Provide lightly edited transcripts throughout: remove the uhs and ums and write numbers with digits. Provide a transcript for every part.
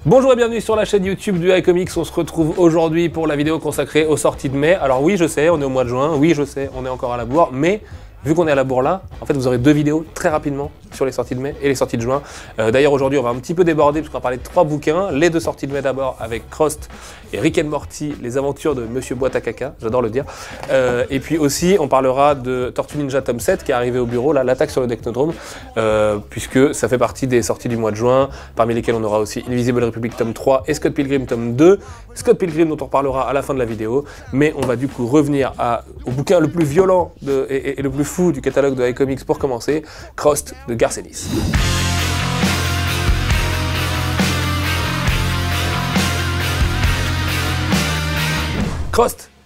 Bonjour et bienvenue sur la chaîne YouTube du iComics. On se retrouve aujourd'hui pour la vidéo consacrée aux sorties de mai. Alors oui, je sais, on est au mois de juin, oui, je sais, on est encore à la bourre, mais vu qu'on est à la bourre là, en fait, vous aurez deux vidéos très rapidement sur les sorties de mai et les sorties de juin. D'ailleurs, aujourd'hui, on va un petit peu déborder parce qu'on va parler de trois bouquins. Les deux sorties de mai d'abord avec Crost et Rick and Morty, les aventures de Monsieur Boîte à Caca, j'adore le dire. Et puis aussi, on parlera de Tortue Ninja tome 7 qui est arrivé au bureau, là, l'attaque sur le Technodrome, puisque ça fait partie des sorties du mois de juin, parmi lesquelles on aura aussi Invisible Republic tome 3 et Scott Pilgrim tome 2. Scott Pilgrim dont on reparlera à la fin de la vidéo, mais on va du coup revenir au bouquin le plus violent et le plus fou du catalogue de iComics pour commencer, Crost de Garth Ennis.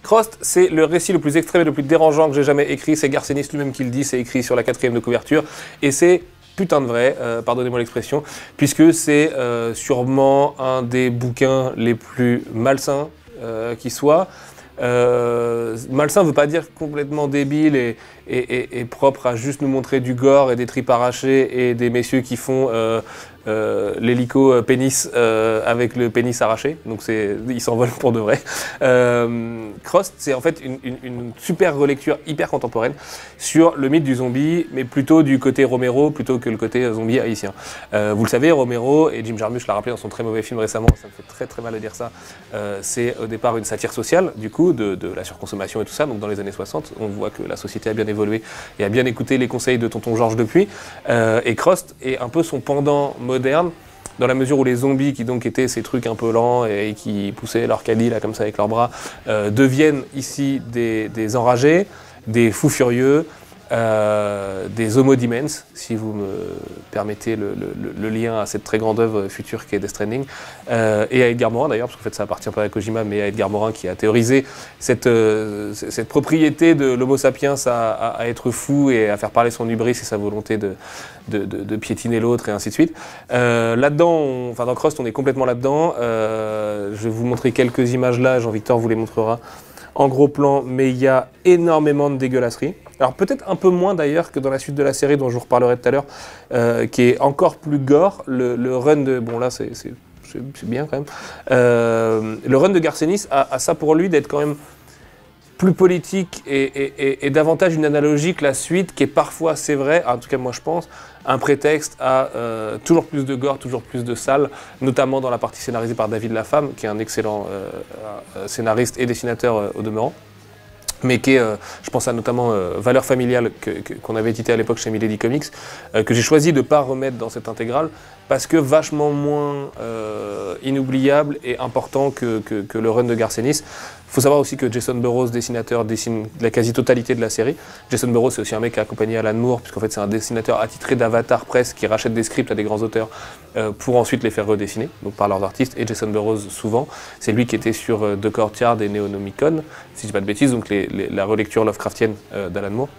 Crost, c'est le récit le plus extrême et le plus dérangeant que j'ai jamais écrit. C'est Garth Ennis lui-même qui le dit, c'est écrit sur la 4e de couverture. Et c'est putain de vrai, pardonnez-moi l'expression, puisque c'est sûrement un des bouquins les plus malsains qui soit. Malsain veut pas dire complètement débile et propre à juste nous montrer du gore et des tripes arrachées et des messieurs qui font l'hélico pénis avec le pénis arraché, donc ils s'envolent pour de vrai. Crost, c'est en fait une super relecture hyper contemporaine sur le mythe du zombie, mais plutôt du côté Romero plutôt que le côté zombie haïtien. Vous le savez, Romero, et Jim Jarmusch l'a rappelé dans son très mauvais film récemment, ça me fait très très mal de dire ça, c'est au départ une satire sociale, du coup, de la surconsommation et tout ça. Donc dans les années 60, on voit que la société a bien évolué et a bien écouté les conseils de tonton Georges depuis. Et Crost est un peu son pendant moderne, dans la mesure où les zombies, qui donc étaient ces trucs un peu lents et qui poussaient leur caddie là comme ça avec leurs bras, deviennent ici des enragés, des fous furieux, des homo demens, si vous me permettez le lien à cette très grande œuvre future qui est Death Stranding, et à Edgar Morin d'ailleurs, parce qu'en fait ça appartient pas à Kojima, mais à Edgar Morin qui a théorisé cette propriété de l'homo sapiens à être fou et à faire parler son hubris et sa volonté de piétiner l'autre et ainsi de suite. Là-dedans, enfin dans Crost, on est complètement là-dedans. Je vais vous montrer quelques images là, Jean-Victor vous les montrera en gros plan, mais il y a énormément de dégueulasseries. Alors peut-être un peu moins d'ailleurs que dans la suite de la série dont je vous reparlerai tout à l'heure, qui est encore plus gore. Le run de... Bon là c'est bien quand même. Le run de Garth Ennis a ça pour lui d'être quand même plus politique et davantage une analogie que la suite, qui est parfois, c'est vrai, en tout cas moi je pense, un prétexte à toujours plus de gore, toujours plus de sale, notamment dans la partie scénarisée par David Lafame, qui est un excellent scénariste et dessinateur au demeurant, mais qui est, je pense à notamment Valeurs familiales qu'on avait édité à l'époque chez Milady Comics, que j'ai choisi de ne pas remettre dans cette intégrale, parce que vachement moins inoubliable et important que le run de Garth Ennis. Il faut savoir aussi que Jason Burrows, dessinateur, dessine la quasi-totalité de la série. Jason Burrows, c'est aussi un mec qui a accompagné Alan Moore, puisqu'en fait c'est un dessinateur attitré d'Avatar Press qui rachète des scripts à des grands auteurs pour ensuite les faire redessiner, donc par leurs artistes. Et Jason Burrows, souvent, c'est lui qui était sur The Courtyard et Neonomicon, si je dis pas de bêtises, donc la relecture Lovecraftienne d'Alan Moore.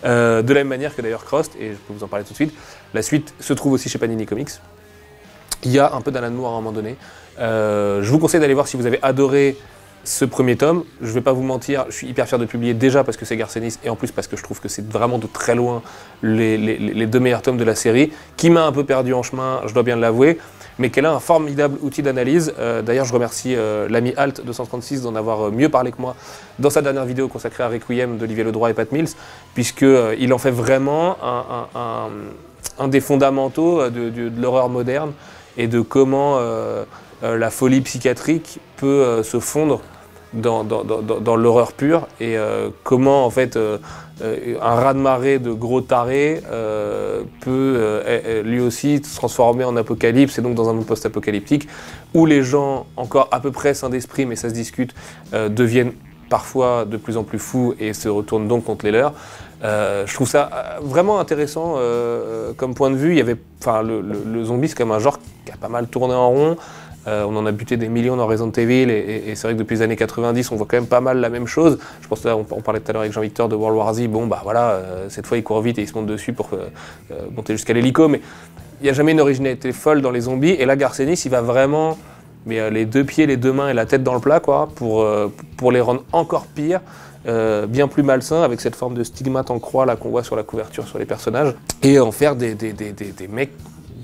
De la même manière que d'ailleurs Crost, et je peux vous en parler tout de suite, la suite se trouve aussi chez Panini Comics. Il y a un peu d'Alan Moore à un moment donné. Je vous conseille d'aller voir si vous avez adoré ce premier tome. Je ne vais pas vous mentir, je suis hyper fier de publier déjà parce que c'est Garth Ennis et en plus parce que je trouve que c'est vraiment de très loin les deux meilleurs tomes de la série, qui m'a un peu perdu en chemin, je dois bien l'avouer, mais qu'elle a un formidable outil d'analyse. D'ailleurs, je remercie l'ami Alt236 d'en avoir mieux parlé que moi dans sa dernière vidéo consacrée à Requiem d'Olivier Ledroit et Pat Mills, puisqu'il en fait vraiment un des fondamentaux de l'horreur moderne et de comment la folie psychiatrique peut se fondre dans l'horreur pure, et comment en fait un raz-de-marée de gros tarés peut lui aussi se transformer en apocalypse, et donc dans un monde post-apocalyptique où les gens encore à peu près sains d'esprit, mais ça se discute, deviennent parfois de plus en plus fous et se retournent donc contre les leurs. Je trouve ça vraiment intéressant comme point de vue. Il y avait, le zombie, c'est quand même un genre qui a pas mal tourné en rond. On en a buté des millions dans Resident Evil, et c'est vrai que depuis les années 90, on voit quand même pas mal la même chose. Je pense que là, on parlait tout à l'heure avec Jean-Victor de World War Z. Bon, bah voilà, cette fois, ils courent vite et ils se montent dessus pour monter jusqu'à l'hélico, mais il n'y a jamais une originalité folle dans les zombies. Et là, Garth Ennis, il va vraiment, les deux pieds, les deux mains et la tête dans le plat, quoi, pour les rendre encore pires. Bien plus malsain, avec cette forme de stigmate en croix là qu'on voit sur la couverture sur les personnages, et en faire des mecs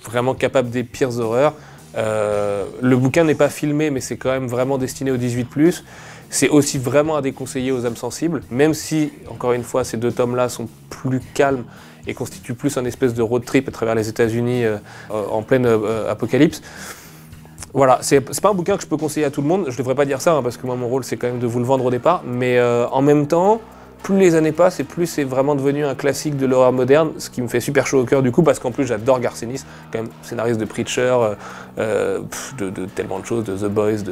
vraiment capables des pires horreurs, Le bouquin n'est pas filmé, mais c'est quand même vraiment destiné aux 18+. C'est aussi vraiment à déconseiller aux âmes sensibles, même si, encore une fois, ces 2 tomes-là sont plus calmes et constituent plus un espèce de road trip à travers les États-Unis en pleine apocalypse. Voilà, c'est pas un bouquin que je peux conseiller à tout le monde. Je devrais pas dire ça, hein, parce que moi, mon rôle, c'est quand même de vous le vendre au départ. Mais en même temps, plus les années passent et plus c'est vraiment devenu un classique de l'horreur moderne, ce qui me fait super chaud au cœur du coup, parce qu'en plus j'adore Garcenis, quand même scénariste de Preacher, de tellement de choses, de The Boys,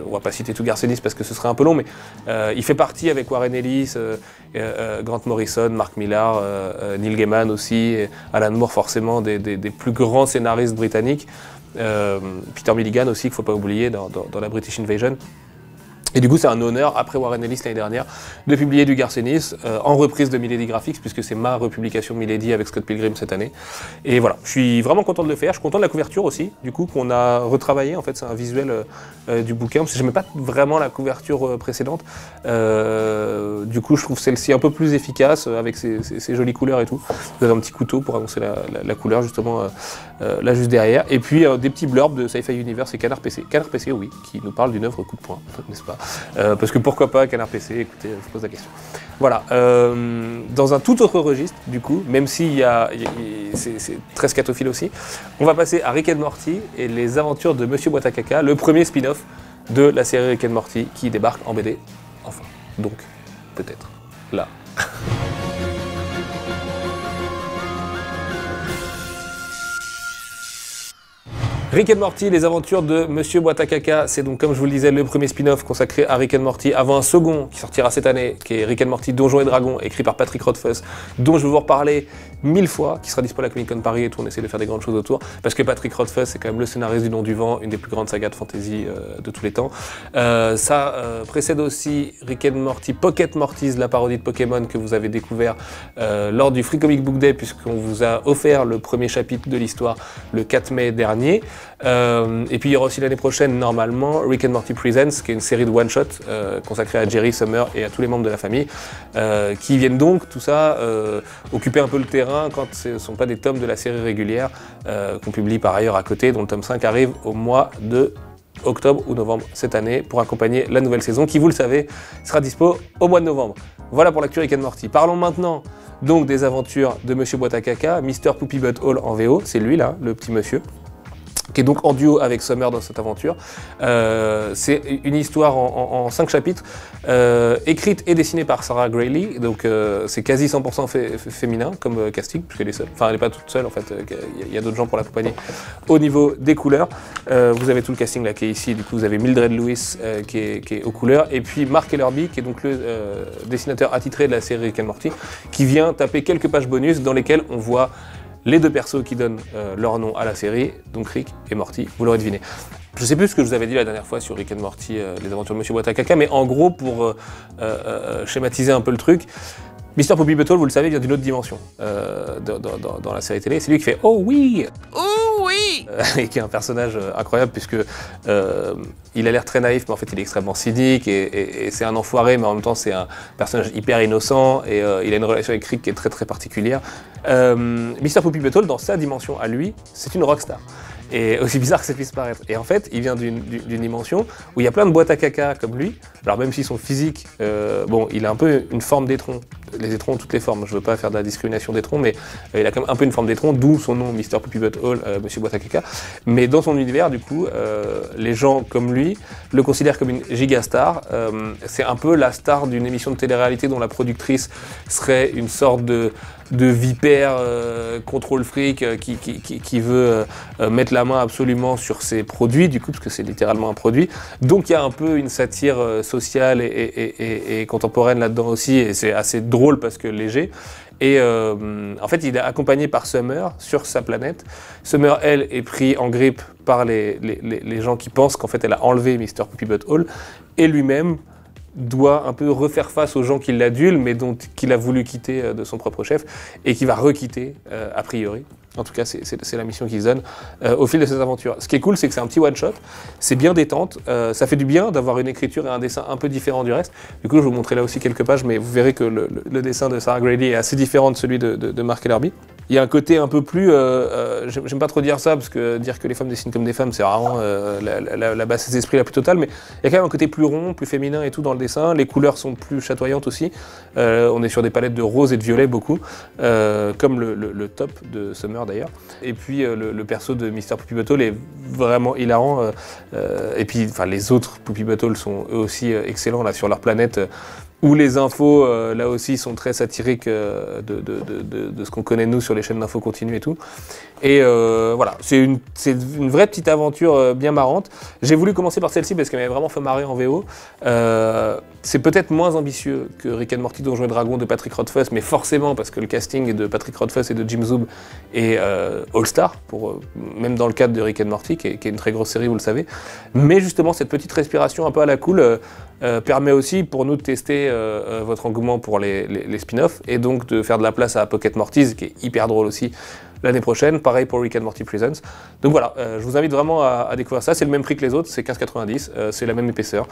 on va pas citer tout Garcenis parce que ce serait un peu long, mais il fait partie avec Warren Ellis, Grant Morrison, Mark Millar, Neil Gaiman aussi, et Alan Moore forcément, des plus grands scénaristes britanniques, Peter Milligan aussi qu'il faut pas oublier dans la British Invasion. Et du coup, c'est un honneur, après Warren Ellis l'année dernière, de publier du Garcenis en reprise de Milady Graphics, puisque c'est ma republication Milady avec Scott Pilgrim cette année. Et voilà, je suis vraiment content de le faire. Je suis content de la couverture aussi, du coup, qu'on a retravaillé. En fait, c'est un visuel du bouquin, parce que je n'aimais pas vraiment la couverture précédente. Du coup, je trouve celle-ci un peu plus efficace, avec ses jolies couleurs et tout. Vous avez un petit couteau pour annoncer la couleur, justement, là, juste derrière. Et puis, des petits blurbs de Sci-Fi Universe et Canard PC. Canard PC, oui, qui nous parle d'une œuvre coup de poing, n'est-ce pas? Parce que pourquoi pas Canard PC, écoutez, je pose la question. Voilà, dans un tout autre registre, du coup, même si c'est très scatophile aussi, on va passer à Rick and Morty et les aventures de Monsieur Boîte à Caca, le premier spin-off de la série Rick and Morty qui débarque en BD, enfin, donc, peut-être, là. Rick and Morty, les aventures de Monsieur Boîte à Caca, c'est donc, comme je vous le disais, le premier spin-off consacré à Rick and Morty, avant un second qui sortira cette année, qui est Rick and Morty Donjons et Dragons, écrit par Patrick Rothfuss, dont je vais vous reparler 1000 fois, qui sera dispo à la Comic Con Paris et tout, on essaie de faire des grandes choses autour, parce que Patrick Rothfuss, c'est quand même le scénariste du Nom du Vent, une des plus grandes sagas de fantasy de tous les temps. Ça précède aussi Rick and Morty Pocket Mortys, la parodie de Pokémon que vous avez découvert lors du Free Comic Book Day, puisqu'on vous a offert le premier chapitre de l'histoire le 4 mai dernier. Et puis il y aura aussi l'année prochaine, normalement, Rick and Morty Presents, qui est une série de one-shot consacrée à Jerry, Summer et à tous les membres de la famille, qui viennent donc, tout ça, occuper un peu le terrain quand ce ne sont pas des tomes de la série régulière, qu'on publie par ailleurs à côté, dont le tome 5 arrive au mois de octobre ou novembre cette année, pour accompagner la nouvelle saison, qui, vous le savez, sera dispo au mois de novembre. Voilà pour l'actu Rick and Morty. Parlons maintenant donc des aventures de Monsieur Boîte à Caca, Mr. Poopy Butthole en VO, c'est lui là, le petit monsieur, qui est donc en duo avec Summer dans cette aventure. C'est une histoire en 5 chapitres, écrite et dessinée par Sarah Graylee, donc c'est quasi 100% féminin comme casting, puisqu'elle est seule. Enfin, elle n'est pas toute seule, en fait, il y a d'autres gens pour l'accompagner. Au niveau des couleurs, vous avez tout le casting là qui est ici, du coup vous avez Mildred Lewis qui est aux couleurs, et puis Mark Ellerby, qui est donc le dessinateur attitré de la série Rick and Morty, qui vient taper quelques pages bonus dans lesquelles on voit les deux persos qui donnent leur nom à la série, donc Rick et Morty, vous l'aurez deviné. Je sais plus ce que je vous avais dit la dernière fois sur Rick and Morty, les aventures de Monsieur Boîte à Caca, mais en gros, pour schématiser un peu le truc, Mr. Poopy Butthole, vous le savez, vient d'une autre dimension dans la série télé. C'est lui qui fait « Oh oui !» Oh oui et qui est un personnage incroyable, puisque il a l'air très naïf, mais en fait il est extrêmement cynique, et c'est un enfoiré, mais en même temps c'est un personnage hyper innocent, et il a une relation avec Rick qui est très très particulière. Mr. Poopy Butthole, dans sa dimension à lui, c'est une rockstar. Et aussi bizarre que ça puisse paraître. Et en fait, il vient d'une dimension où il y a plein de boîtes à caca comme lui. Alors même si son physique, bon, il a un peu une forme d'étron. Les étrons ont toutes les formes. Je veux pas faire de la discrimination d'étron, mais il a quand même un peu une forme d'étron, d'où son nom, Mr. Poopy Butthole, Monsieur Boîte à Caca. Mais dans son univers, du coup, les gens comme lui le considèrent comme une gigastar. C'est un peu la star d'une émission de télé-réalité dont la productrice serait une sorte de vipère contrôle fric qui veut mettre la main absolument sur ses produits, du coup, parce que c'est littéralement un produit. Donc il y a un peu une satire sociale et contemporaine là-dedans aussi, et c'est assez drôle parce que léger. Et en fait, il est accompagné par Summer sur sa planète. Summer, elle, est prise en grippe par les gens qui pensent qu'en fait, elle a enlevé Mr. Poopy Butthole, et lui-même doit un peu refaire face aux gens qui l'adulent, mais qu'il a voulu quitter de son propre chef, et qui va requitter a priori. En tout cas, c'est la mission qu'il se donne au fil de ses aventures. Ce qui est cool, c'est que c'est un petit one-shot, c'est bien détente, ça fait du bien d'avoir une écriture et un dessin un peu différent du reste. Du coup, je vais vous montrer là aussi quelques pages, mais vous verrez que le dessin de Sarah Graylee est assez différent de celui de Mark Ellerby. Il y a un côté un peu plus, j'aime pas trop dire ça, parce que dire que les femmes dessinent comme des femmes, c'est vraiment la bassesse d'esprit la plus totale, mais il y a quand même un côté plus rond, plus féminin et tout dans le dessin. Les couleurs sont plus chatoyantes aussi. On est sur des palettes de rose et de violet beaucoup, comme le top de Summer d'ailleurs. Et puis le perso de Mr. Poopy Butthole est vraiment hilarant. Et puis les autres Poopy Butthole sont eux aussi excellents là sur leur planète. Où les infos, là aussi, sont très satiriques de ce qu'on connaît nous sur les chaînes d'infos continues et tout. Et voilà, c'est une vraie petite aventure bien marrante. J'ai voulu commencer par celle-ci parce qu'elle m'avait vraiment fait marrer en VO. C'est peut-être moins ambitieux que Rick and Morty Donjons et Dragons de Patrick Rothfuss, mais forcément parce que le casting de Patrick Rothfuss et de Jim Zub est all-star, même dans le cadre de Rick and Morty, qui est une très grosse série, vous le savez. Mais justement, cette petite respiration un peu à la cool permet aussi pour nous de tester votre engouement pour les spin-offs et donc de faire de la place à Pocket Mortys, qui est hyper drôle aussi, l'année prochaine. Pareil pour Rick and Morty Presents. Donc voilà, je vous invite vraiment à découvrir ça. C'est le même prix que les autres, c'est 15,90, c'est la même épaisseur.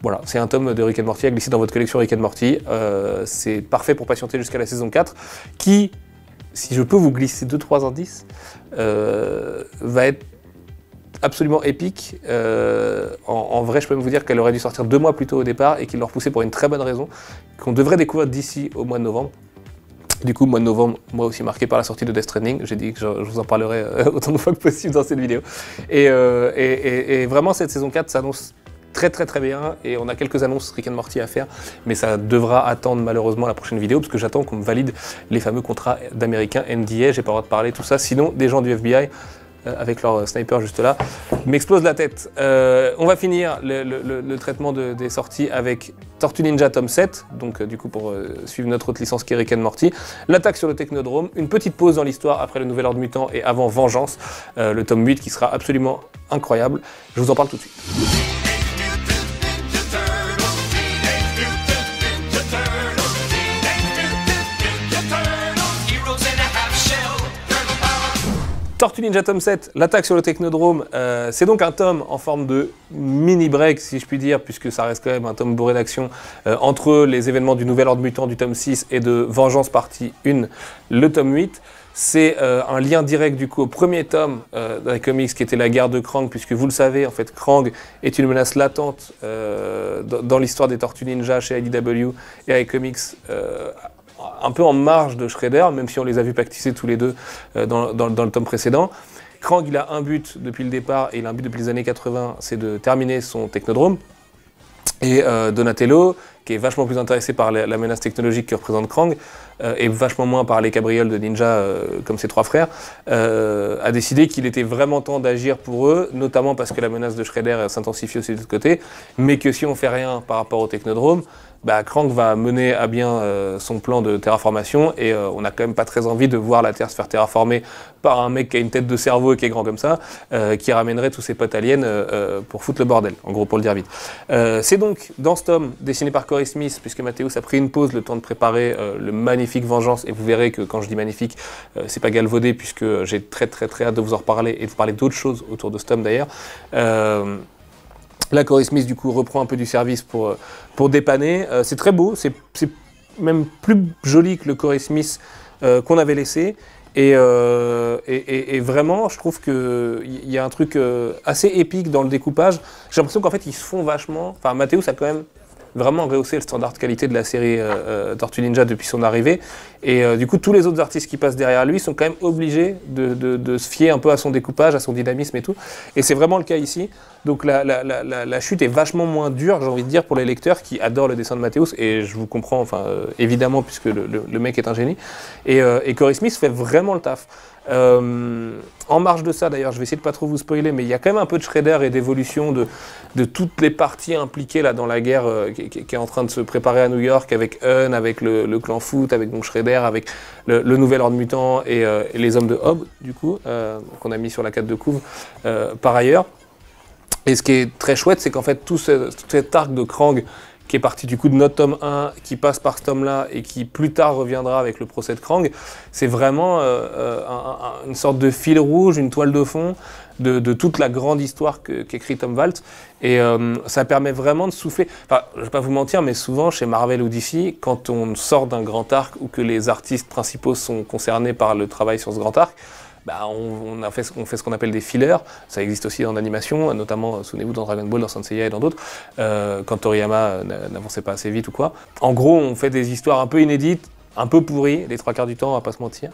Voilà, c'est un tome de Rick and Morty à glisser dans votre collection Rick and Morty. C'est parfait pour patienter jusqu'à la saison 4, qui, si je peux vous glisser 2-3 indices, va être absolument épique. En vrai, je peux même vous dire qu'elle aurait dû sortir 2 mois plus tôt au départ et qu'ils l'ont repoussé pour une très bonne raison, qu'on devrait découvrir d'ici au mois de novembre. Du coup, mois de novembre, moi aussi marqué par la sortie de Death Stranding. J'ai dit que je vous en parlerai autant de fois que possible dans cette vidéo. Et vraiment, cette saison 4 s'annonce très bien, et on a quelques annonces Rick and Morty à faire, mais ça devra attendre malheureusement la prochaine vidéo, parce que j'attends qu'on me valide les fameux contrats d'américains NDA, j'ai pas le droit de parler tout ça, sinon des gens du FBI, avec leur sniper juste là, m'explose la tête. On va finir le traitement des sorties avec Tortue Ninja tome 7, donc du coup pour suivre notre autre licence qui est Rick and Morty, l'attaque sur le Technodrome, une petite pause dans l'histoire après le Nouvel Ordre Mutant et avant Vengeance, le tome 8 qui sera absolument incroyable. Je vous en parle tout de suite. Tortue Ninja tome 7, l'attaque sur le Technodrome, c'est donc un tome en forme de mini-break, si je puis dire, puisque ça reste quand même un tome bourré d'action, entre les événements du Nouvel Ordre Mutant du tome 6 et de Vengeance partie 1, le tome 8. C'est un lien direct du coup au premier tome d'un comics qui était la guerre de Krang, puisque vous le savez, en fait, Krang est une menace latente dans l'histoire des Tortues Ninja chez IDW et iComics, un peu en marge de Shredder, même si on les a vus pactiser tous les deux dans le tome précédent. Krang, il a un but depuis le départ, et il a un but depuis les années 80, c'est de terminer son Technodrome. Et Donatello, qui est vachement plus intéressé par la menace technologique que représente Krang, et vachement moins par les cabrioles de ninja comme ses 3 frères, a décidé qu'il était vraiment temps d'agir pour eux, notamment parce que la menace de Shredder s'intensifie aussi de l'autre côté, mais que si on fait rien par rapport au Technodrome, Krang va mener à bien son plan de terraformation, et on n'a quand même pas très envie de voir la Terre se faire terraformer par un mec qui a une tête de cerveau et qui est grand comme ça, qui ramènerait tous ses potes aliens pour foutre le bordel, en gros pour le dire vite. C'est donc dans ce tome, dessiné par Corey Smith, puisque Mathéus a pris une pause, le temps de préparer le magnifique Vengeance, et vous verrez que quand je dis magnifique, c'est pas galvaudé, puisque j'ai très hâte de vous en reparler et de vous parler d'autres choses autour de ce tome d'ailleurs. Là, Corey Smith, du coup, reprend un peu du service pour dépanner. C'est très beau, c'est même plus joli que le Corey Smith qu'on avait laissé. Et vraiment, je trouve qu'il y a un truc assez épique dans le découpage. J'ai l'impression qu'en fait, ils se font vachement... Enfin, Mathéus a quand même vraiment rehaussé le standard de qualité de la série Tortue Ninja depuis son arrivée. Et du coup, tous les autres artistes qui passent derrière lui sont quand même obligés de se fier un peu à son découpage, à son dynamisme et tout. Et c'est vraiment le cas ici. Donc la chute est vachement moins dure, j'ai envie de dire, pour les lecteurs qui adorent le dessin de Mathéus. Et je vous comprends, enfin, évidemment, puisque le mec est un génie. Et Corey Smith fait vraiment le taf. En marge de ça, d'ailleurs, je vais essayer de pas trop vous spoiler, mais il y a quand même un peu de Shredder et d'évolution de toutes les parties impliquées là dans la guerre qui est en train de se préparer à New York, avec Hun, avec le clan Foot, avec donc Shredder, avec le Nouvel Ordre Mutant et les hommes de Hob, du coup, qu'on a mis sur la 4 de couve par ailleurs. Et ce qui est très chouette, c'est qu'en fait tout cet arc de Krang qui qui est parti du coup de notre tome 1, qui passe par ce tome-là et qui plus tard reviendra avec le procès de Krang. C'est vraiment une sorte de fil rouge, une toile de fond de toute la grande histoire qu'écrit Tom Waltz. Et ça permet vraiment de souffler. Enfin, je ne vais pas vous mentir, mais souvent chez Marvel ou DC, quand on sort d'un grand arc ou que les artistes principaux sont concernés par le travail sur ce grand arc, bah on fait ce qu'on appelle des fillers. Ça existe aussi en animation, notamment, souvenez-vous, dans Dragon Ball, dans Saint Seiya et dans d'autres, quand Toriyama n'avançait pas assez vite ou quoi. En gros, on fait des histoires un peu inédites, un peu pourries, les 3/4 du temps, on va pas se mentir,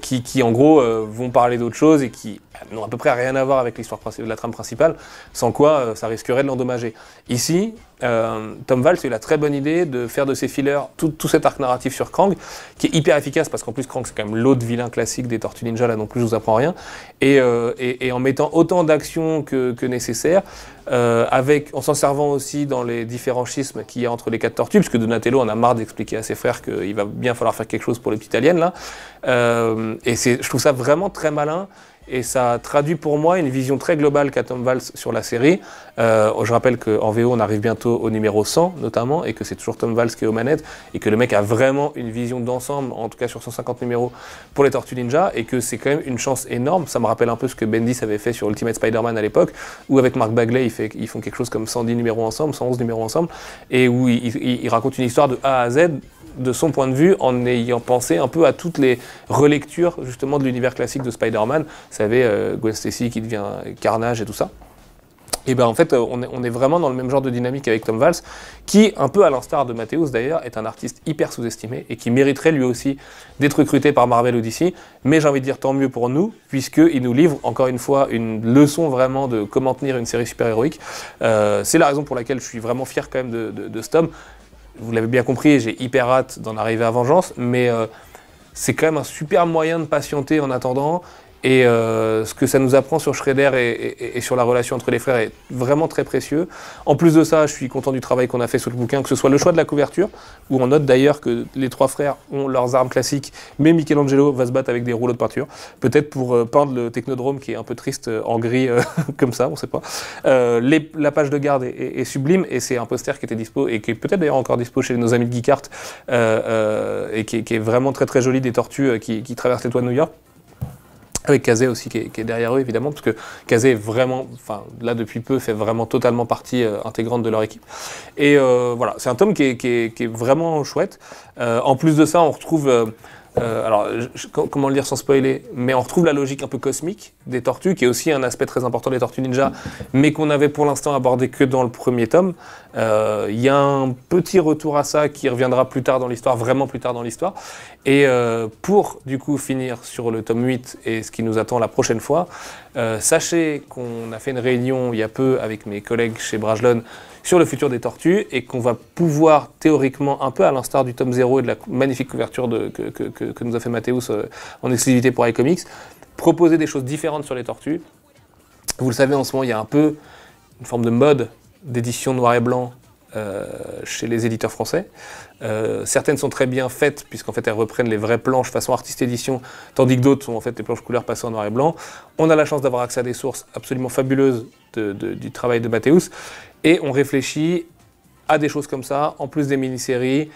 qui en gros vont parler d'autre chose et qui n'ont à peu près rien à voir avec l'histoire de la trame principale, sans quoi ça risquerait de l'endommager. Ici, Tom Waltz a eu la très bonne idée de faire de ses fillers tout cet arc narratif sur Krang, qui est hyper efficace, parce qu'en plus Krang c'est quand même l'autre vilain classique des Tortues Ninja, là non plus je vous apprends rien, et en mettant autant d'action que nécessaire, en s'en servant aussi dans les différents schismes qu'il y a entre les 4 tortues, puisque Donatello en a marre d'expliquer à ses frères qu'il va bien falloir faire quelque chose pour les petites aliens là, et je trouve ça vraiment très malin. Et ça traduit pour moi une vision très globale qu'a Tom Waltz sur la série. Je rappelle qu'en VO, on arrive bientôt au numéro 100, notamment, et que c'est toujours Tom Waltz qui est aux manettes, et que le mec a vraiment une vision d'ensemble, en tout cas sur 150 numéros, pour les Tortues Ninja, et que c'est quand même une chance énorme. Ça me rappelle un peu ce que Bendis avait fait sur Ultimate Spider-Man à l'époque, où avec Mark Bagley, ils font quelque chose comme 110 numéros ensemble, 111 numéros ensemble, et où il raconte une histoire de A à Z, de son point de vue, en ayant pensé un peu à toutes les relectures justement de l'univers classique de Spider-Man. Vous savez, Gwen Stacy qui devient Carnage et tout ça. Et ben en fait, on est vraiment dans le même genre de dynamique avec Tom Waltz, qui, un peu à l'instar de Mathéus d'ailleurs, est un artiste hyper sous-estimé et qui mériterait lui aussi d'être recruté par Marvel ou DC. Mais j'ai envie de dire tant mieux pour nous, puisqu'il nous livre encore une fois une leçon vraiment de comment tenir une série super-héroïque. C'est la raison pour laquelle je suis vraiment fier quand même de ce tome. Vous l'avez bien compris, j'ai hyper hâte d'en arriver à Vengeance, mais c'est quand même un super moyen de patienter en attendant. Et ce que ça nous apprend sur Shredder et sur la relation entre les frères est vraiment très précieux. En plus de ça, je suis content du travail qu'on a fait sur le bouquin, que ce soit le choix de la couverture, où on note d'ailleurs que les 3 frères ont leurs armes classiques, mais Michelangelo va se battre avec des rouleaux de peinture. Peut-être pour peindre le Technodrome qui est un peu triste en gris, comme ça, on sait pas. La page de garde est sublime, et c'est un poster qui était dispo, et qui est peut-être d'ailleurs encore dispo chez nos amis de Geekart, et qui est vraiment très très joli, des tortues qui traversent les toits de New York. Avec Kazé aussi qui est derrière eux évidemment, parce que Kazé est vraiment, enfin là depuis peu, fait vraiment totalement partie intégrante de leur équipe. Et voilà, c'est un tome qui est vraiment chouette. En plus de ça, on retrouve, alors comment le dire sans spoiler, mais on retrouve la logique un peu cosmique des tortues, qui est aussi un aspect très important des Tortues Ninja, mais qu'on avait pour l'instant abordé que dans le premier tome. Il y a un petit retour à ça qui reviendra plus tard dans l'histoire, vraiment plus tard dans l'histoire. Et pour du coup finir sur le tome 8 et ce qui nous attend la prochaine fois, sachez qu'on a fait une réunion il y a peu avec mes collègues chez Brajlon sur le futur des tortues, et qu'on va pouvoir théoriquement, un peu à l'instar du tome 0 et de la magnifique couverture que nous a fait Mathéus en exclusivité pour iComics, proposer des choses différentes sur les tortues. Vous le savez, en ce moment, il y a un peu une forme de mode d'édition noir et blanc chez les éditeurs français. Certaines sont très bien faites, puisqu'en fait elles reprennent les vraies planches façon artiste édition, tandis que d'autres sont en fait les planches couleurs passées en noir et blanc. On a la chance d'avoir accès à des sources absolument fabuleuses du travail de Mathéus, et on réfléchit à des choses comme ça, en plus des mini-séries,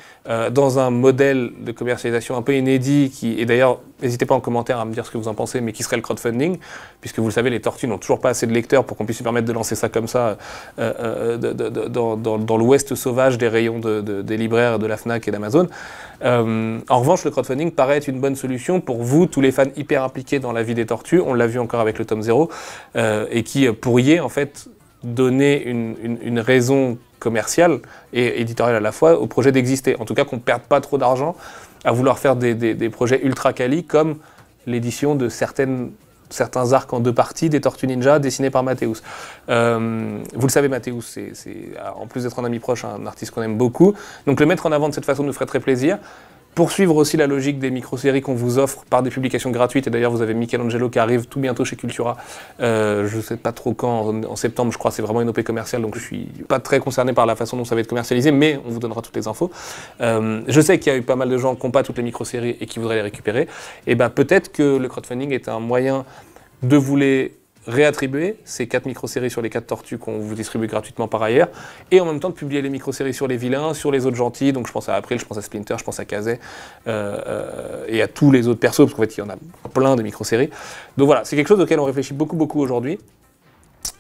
dans un modèle de commercialisation un peu inédit, et d'ailleurs, n'hésitez pas en commentaire à me dire ce que vous en pensez, mais qui serait le crowdfunding, puisque vous le savez, les tortues n'ont toujours pas assez de lecteurs pour qu'on puisse se permettre de lancer ça comme ça dans l'ouest sauvage des rayons des libraires de la Fnac et d'Amazon. En revanche, le crowdfunding paraît être une bonne solution pour vous, tous les fans hyper impliqués dans la vie des tortues, on l'a vu encore avec le tome 0, et qui pourriez en fait donner une raison commerciale et éditoriale à la fois au projet d'exister. En tout cas, qu'on ne perde pas trop d'argent à vouloir faire des projets ultra quali, comme l'édition de certains arcs en 2 parties des Tortues Ninja dessinés par Mathéus. Vous le savez, Mathéus, c'est en plus d'être un ami proche, un artiste qu'on aime beaucoup. Donc le mettre en avant de cette façon nous ferait très plaisir. Poursuivre aussi la logique des micro-séries qu'on vous offre par des publications gratuites. Et d'ailleurs, vous avez Michelangelo qui arrive tout bientôt chez Cultura. Je ne sais pas trop quand, en septembre, je crois. C'est vraiment une OP commerciale, donc je ne suis pas très concerné par la façon dont ça va être commercialisé, mais on vous donnera toutes les infos. Je sais qu'il y a eu pas mal de gens qui n'ont pas toutes les micro-séries et qui voudraient les récupérer. Et ben peut-être que le crowdfunding est un moyen de vous les réattribuer ces 4 micro-séries sur les 4 tortues qu'on vous distribue gratuitement par ailleurs, et en même temps de publier les micro-séries sur les vilains, sur les autres gentils, donc je pense à April, je pense à Splinter, je pense à Kazé, et à tous les autres persos, parce qu'en fait il y en a plein de micro-séries. Donc voilà, c'est quelque chose auquel on réfléchit beaucoup aujourd'hui.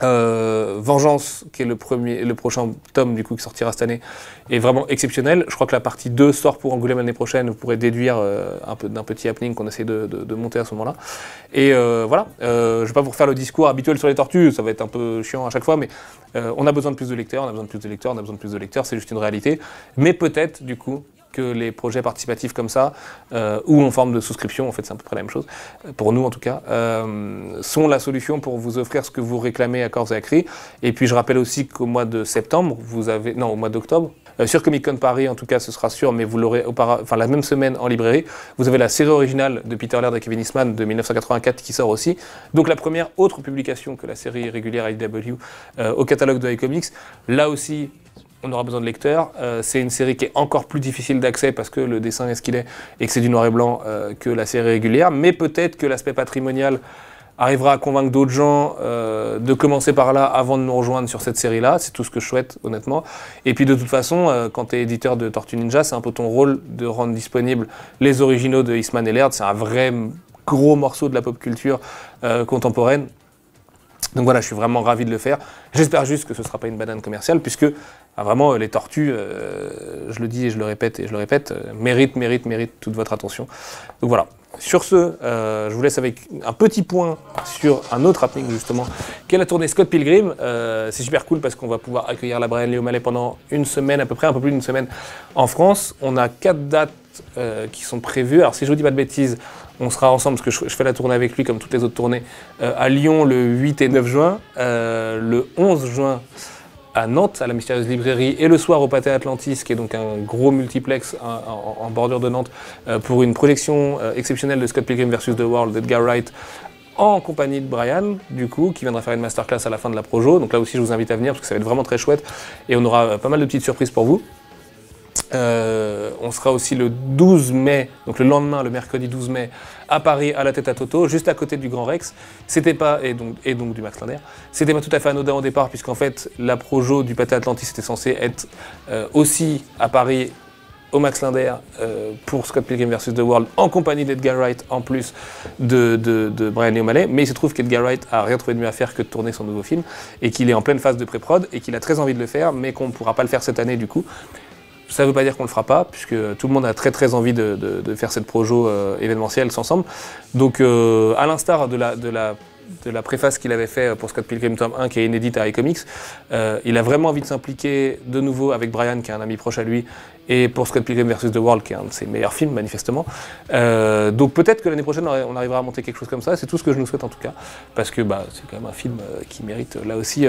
Vengeance, qui est le prochain tome du coup qui sortira cette année, est vraiment exceptionnel. Je crois que la partie 2 sort pour Angoulême l'année prochaine. Vous pourrez déduire d'un petit happening qu'on essaie de monter à ce moment-là. Et voilà, je ne vais pas vous refaire le discours habituel sur les tortues, ça va être un peu chiant à chaque fois, mais on a besoin de plus de lecteurs, on a besoin de plus de lecteurs, on a besoin de plus de lecteurs, c'est juste une réalité. Mais peut-être du coup que les projets participatifs comme ça, ou en forme de souscription, en fait c'est à peu près la même chose, pour nous en tout cas, sont la solution pour vous offrir ce que vous réclamez à corps et à cri. Et puis je rappelle aussi qu'au mois de septembre, au mois d'octobre, sur Comic Con Paris en tout cas ce sera sûr, mais vous l'aurez la même semaine en librairie, vous avez la série originale de Peter Laird et Kevin Eastman de 1984 qui sort aussi, donc la première autre publication que la série régulière IDW au catalogue de iComics. Là aussi, on aura besoin de lecteurs. C'est une série qui est encore plus difficile d'accès parce que le dessin est ce qu'il est et que c'est du noir et blanc que la série régulière. Mais peut-être que l'aspect patrimonial arrivera à convaincre d'autres gens de commencer par là avant de nous rejoindre sur cette série-là. C'est tout ce que je souhaite, honnêtement. Et puis de toute façon, quand tu es éditeur de Tortue Ninja, c'est un peu ton rôle de rendre disponibles les originaux de Eastman et Laird. C'est un vrai gros morceau de la pop culture contemporaine. Donc voilà, je suis vraiment ravi de le faire. J'espère juste que ce ne sera pas une banane commerciale, puisque vraiment les tortues, je le dis et je le répète, méritent toute votre attention. Donc voilà. Sur ce, je vous laisse avec un petit point sur un autre happening justement, qui est la tournée Scott Pilgrim. C'est super cool parce qu'on va pouvoir accueillir la Brian Lee O'Malley pendant une semaine, à peu près, un peu plus d'une semaine en France. On a 4 dates qui sont prévues. Alors si je vous dis pas de bêtises, on sera ensemble, parce que je fais la tournée avec lui comme toutes les autres tournées, à Lyon le 8 et 9 juin, le 11 juin à Nantes, à la Mystérieuse Librairie, et le soir au Pâté Atlantis, qui est donc un gros multiplex en bordure de Nantes, pour une projection exceptionnelle de Scott Pilgrim vs. The World d'Edgar Wright, en compagnie de Brian, du coup, qui viendra faire une masterclass à la fin de la projo. Donc là aussi, je vous invite à venir, parce que ça va être vraiment très chouette, et on aura pas mal de petites surprises pour vous. On sera aussi le 12 mai, donc le lendemain, le mercredi 12 mai, à Paris, à la Tête à Toto, juste à côté du Grand Rex. C'était pas, et donc du Max Linder, c'était pas tout à fait anodin au départ, puisqu'en fait, la projo du Pâté Atlantis était censée être aussi à Paris, au Max Linder, pour Scott Pilgrim vs. The World, en compagnie d'Edgar Wright, en plus de Brian Lee O'Malley. Mais il se trouve qu'Edgar Wright a rien trouvé de mieux à faire que de tourner son nouveau film, et qu'il est en pleine phase de pré-prod, et qu'il a très envie de le faire, mais qu'on ne pourra pas le faire cette année du coup. Ça ne veut pas dire qu'on ne le fera pas, puisque tout le monde a très envie de faire cette projo événementielle ensemble. Donc à l'instar de la préface qu'il avait fait pour Scott Pilgrim tome 1, qui est inédite à iComics, il a vraiment envie de s'impliquer de nouveau avec Brian, qui est un ami proche à lui, et pour Scott Pilgrim vs. The World, qui est un de ses meilleurs films, manifestement. Donc peut-être que l'année prochaine, on arrivera à monter quelque chose comme ça, c'est tout ce que je nous souhaite en tout cas, parce que c'est quand même un film qui mérite là aussi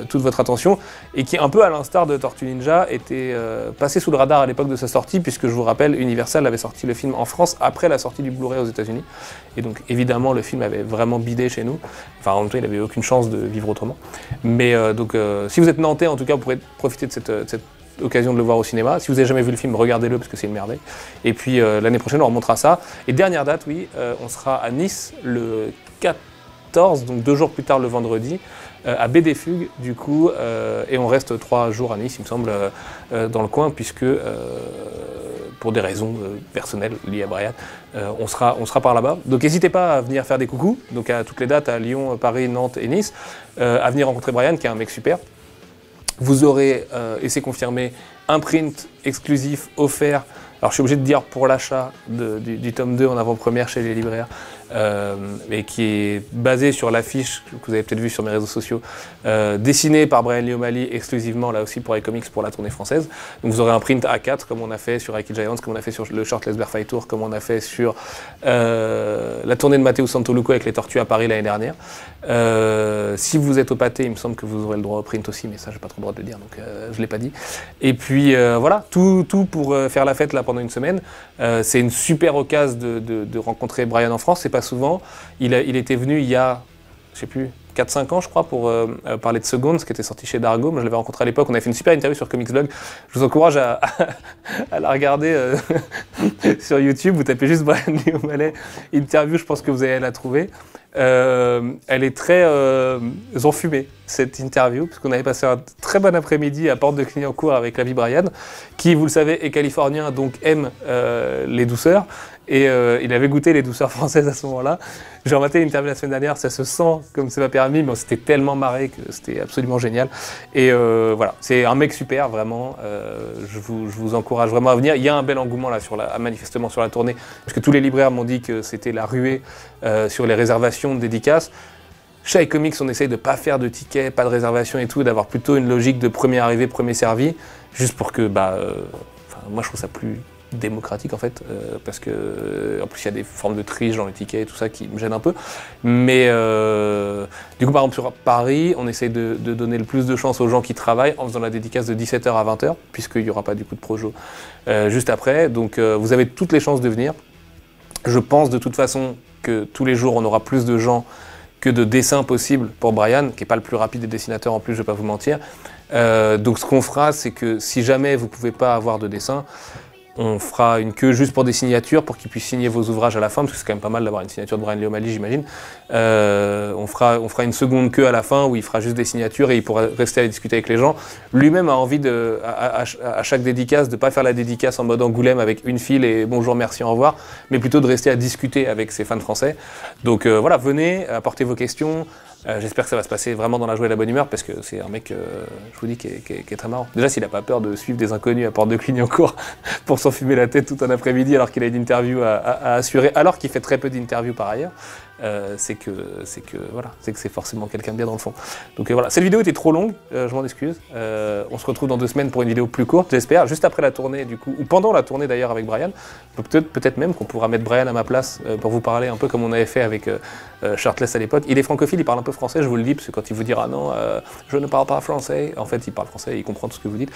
toute votre attention, et qui, un peu à l'instar de Tortue Ninja, était passé sous le radar à l'époque de sa sortie, puisque je vous rappelle, Universal avait sorti le film en France après la sortie du Blu-ray aux États-Unis, et donc évidemment le film avait vraiment bidé chez nous, enfin en même temps il n'avait aucune chance de vivre autrement. Mais donc si vous êtes nantais, en tout cas, vous pourrez profiter de cette occasion de le voir au cinéma. Si vous n'avez jamais vu le film, regardez-le parce que c'est une merveille. Et puis l'année prochaine, on remontera ça. Et dernière date, oui, on sera à Nice le 14, donc 2 jours plus tard le vendredi, à Baie des Fugues, du coup, et on reste 3 jours à Nice, il me semble, dans le coin, puisque pour des raisons personnelles liées à Brian, on sera par là-bas. Donc n'hésitez pas à venir faire des coucous, donc à toutes les dates, à Lyon, Paris, Nantes et Nice, à venir rencontrer Brian, qui est un mec super. Vous aurez, et c'est confirmé, un print exclusif offert. Alors je suis obligé de dire pour l'achat du tome 2 en avant-première chez les libraires, mais qui est basé sur l'affiche que vous avez peut-être vu sur mes réseaux sociaux, dessinée par Brian Lee O'Malley exclusivement, là aussi pour iComics, pour la tournée française. Donc vous aurez un print A4 comme on a fait sur Ike Giants, comme on a fait sur le Shortless Bear Fight Tour, comme on a fait sur la tournée de Matteo Santoluco avec les Tortues à Paris l'année dernière. Si vous êtes au pâté, il me semble que vous aurez le droit au print aussi, mais ça j'ai pas trop le droit de le dire, donc je l'ai pas dit. Et puis voilà, tout pour faire la fête là pendant une semaine. C'est une super occasion de rencontrer Brian en France, c'est pas souvent. Il était venu il y a, je sais plus, 4-5 ans, je crois, pour parler de Seconds, qui était sorti chez Dargo. Moi, je l'avais rencontré à l'époque. On avait fait une super interview sur Comicsblog. Je vous encourage à la regarder sur YouTube. Vous tapez juste Brian Lee O'Malley interview, je pense que vous allez la trouver. Elle est très enfumée, cette interview, puisqu'on avait passé un très bon après-midi à Porte de Clignancourt avec Lavi Brian, qui, vous le savez, est californien, donc aime les douceurs. Et il avait goûté les douceurs françaises à ce moment-là. J'ai rematé l'interview la semaine dernière, ça se sent comme c'est pas permis, mais on s'était tellement marré que c'était absolument génial. Et voilà, c'est un mec super, vraiment. Je vous encourage vraiment à venir. Il y a un bel engouement là, manifestement sur la tournée, parce que tous les libraires m'ont dit que c'était la ruée sur les réservations de dédicaces. Chez iComics, on essaye de ne pas faire de tickets, pas de réservation et tout, d'avoir plutôt une logique de premier arrivé, premier servi, juste pour que, moi je trouve ça plus démocratique en fait, parce que en plus il y a des formes de triche dans les tickets et tout ça qui me gênent un peu. Mais du coup par exemple sur Paris, on essaye de donner le plus de chance aux gens qui travaillent en faisant la dédicace de 17h à 20h, puisqu'il n'y aura pas du coup de projo juste après. Donc vous avez toutes les chances de venir. Je pense de toute façon que tous les jours on aura plus de gens que de dessins possibles pour Brian, qui n'est pas le plus rapide des dessinateurs en plus, je ne vais pas vous mentir. Donc ce qu'on fera, c'est que si jamais vous ne pouvez pas avoir de dessin, on fera une queue juste pour des signatures, pour qu'ils puissent signer vos ouvrages à la fin, parce que c'est quand même pas mal d'avoir une signature de Brian Lee O'Malley, j'imagine. On fera une seconde queue à la fin, où il fera juste des signatures et il pourra rester à discuter avec les gens. Lui-même a envie, à chaque dédicace, de ne pas faire la dédicace en mode Angoulême avec une file et bonjour, merci, au revoir, mais plutôt de rester à discuter avec ses fans français. Donc voilà, venez, apportez vos questions. J'espère que ça va se passer vraiment dans la joie et la bonne humeur, parce que c'est un mec, je vous dis, qui est très marrant. Déjà, s'il n'a pas peur de suivre des inconnus à Porte de Clignancourt pour s'enfumer la tête tout un après-midi alors qu'il a une interview à assurer, alors qu'il fait très peu d'interviews par ailleurs, c'est que c'est forcément quelqu'un de bien dans le fond. Donc voilà, cette vidéo était trop longue, je m'en excuse. On se retrouve dans 2 semaines pour une vidéo plus courte, j'espère, juste après la tournée du coup, ou pendant la tournée d'ailleurs avec Brian. Peut-être même qu'on pourra mettre Brian à ma place pour vous parler un peu comme on avait fait avec Shirtless à l'époque. Il est francophile, il parle un peu français, je vous le dis, parce que quand il vous dira non, je ne parle pas français, en fait il parle français, il comprend tout ce que vous dites.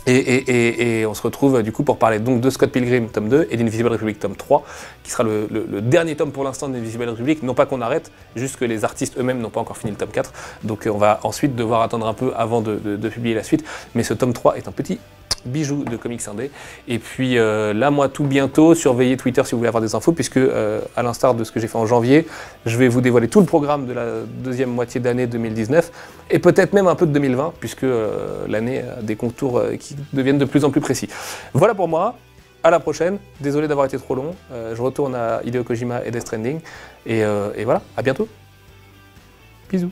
Et on se retrouve du coup pour parler donc de Scott Pilgrim tome 2 et d'Invisible Republic tome 3, qui sera le dernier tome pour l'instant d'Invisible Republic. Non pas qu'on arrête, juste que les artistes eux-mêmes n'ont pas encore fini le tome 4. Donc on va ensuite devoir attendre un peu avant de publier la suite. Mais ce tome 3 est un petit bijou de comics indé. Et puis là, moi, tout bientôt, surveillez Twitter si vous voulez avoir des infos, puisque à l'instar de ce que j'ai fait en janvier, je vais vous dévoiler tout le programme de la deuxième moitié d'année 2019, et peut-être même un peu de 2020, puisque l'année a des contours qui deviennent de plus en plus précis. Voilà pour moi. À la prochaine. Désolé d'avoir été trop long. Je retourne à Hideo Kojima et Death Stranding. Et voilà, à bientôt. Bisous.